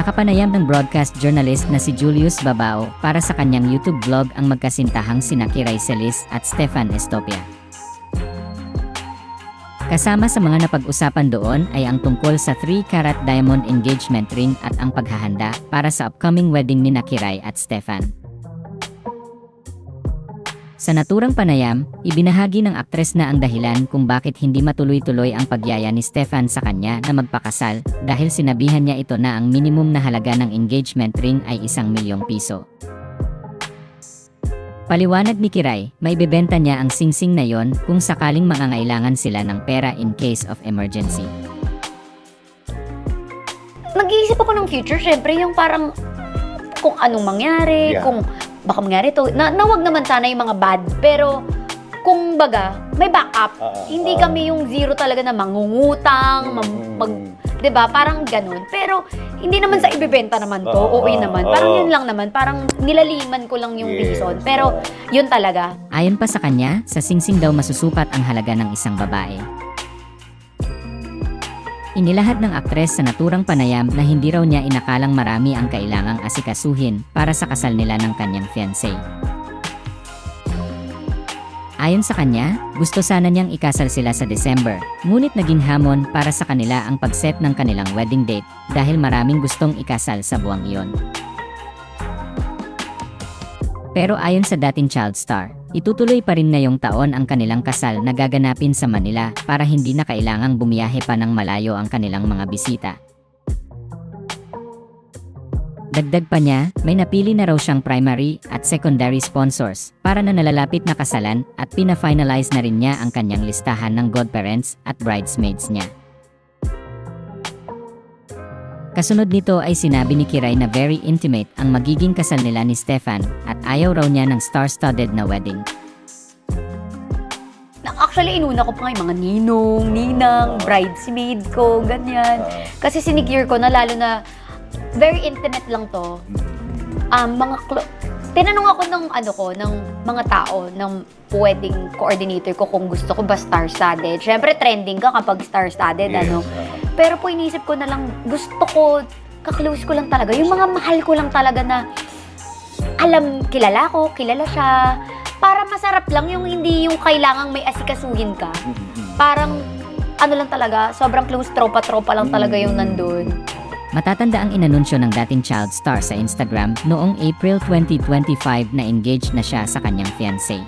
Nakapanayam ng broadcast journalist na si Julius Babao para sa kanyang YouTube vlog ang magkasintahang sina Kiray Celis at Stefan Estopia. Kasama sa mga napag-usapan doon ay ang tungkol sa 3-carat diamond engagement ring at ang paghahanda para sa upcoming wedding ni Kiray at Stefan. Sa naturang panayam, ibinahagi ng aktres na ang dahilan kung bakit hindi matuloy-tuloy ang pagyaya ni Stefan sa kanya na magpakasal dahil sinabihan niya ito na ang minimum na halaga ng engagement ring ay 1,000,000 piso. Paliwanag ni Kiray, may bebenta niya ang singsing na yon kung sakaling mangangailangan sila ng pera in case of emergency. Nag-iisip ako ng future, syempre yung parang kung anong mangyari, kung baka mangyari to, na wag naman sana yung mga bad, pero kung baga, may backup. Hindi kami yung zero talaga na mangungutang, diba? Parang ganun. Pero, hindi naman sa ibebenta naman to, okay naman. Parang yun lang naman, parang nilaliman ko lang yung reason. Pero, yun talaga. Ayon pa sa kanya, sa singsing daw masusukat ang halaga ng isang babae. Inilahad ng aktres sa naturang panayam na hindi raw niya inakalang marami ang kailangang asikasuhin para sa kasal nila ng kanyang fiancé. Ayon sa kanya, gusto sana niyang ikasal sila sa December, ngunit naging hamon para sa kanila ang pag-set ng kanilang wedding date dahil maraming gustong ikasal sa buwang iyon. Pero ayon sa dating child star, itutuloy pa rin ngayong taon ang kanilang kasal na gaganapin sa Manila para hindi na kailangang bumiyahe pa ng malayo ang kanilang mga bisita. Dagdag pa niya, may napili na raw siyang primary at secondary sponsors para na nalalapit na kasalan at pina-finalize na rin niya ang kanyang listahan ng godparents at bridesmaids niya. Kasunod nito ay sinabi ni Kiray na very intimate ang magiging kasal nila ni Stefan at ayaw raw niya ng star-studded na wedding. Actually, inuna ko pa nga yung mga ninong, ninang, bridesmaid ko, ganyan. Kasi sinicure ko na lalo na very intimate lang to. Tinanong ako ng mga tao, ng wedding coordinator ko kung gusto ko ba star-studded. Siyempre, trending ka kapag star-studded, Pero po inisip ko na lang, gusto ko, kaklose ko lang talaga. Yung mga mahal ko lang talaga na kilala siya. Para masarap lang yung hindi yung kailangang may asikasuhin ka. Parang, lang talaga, sobrang close tropa-tropa lang talaga yung nandun. Matatanda ang inanunsyo ng dating child star sa Instagram noong April 2025 na engaged na siya sa kanyang fiancé.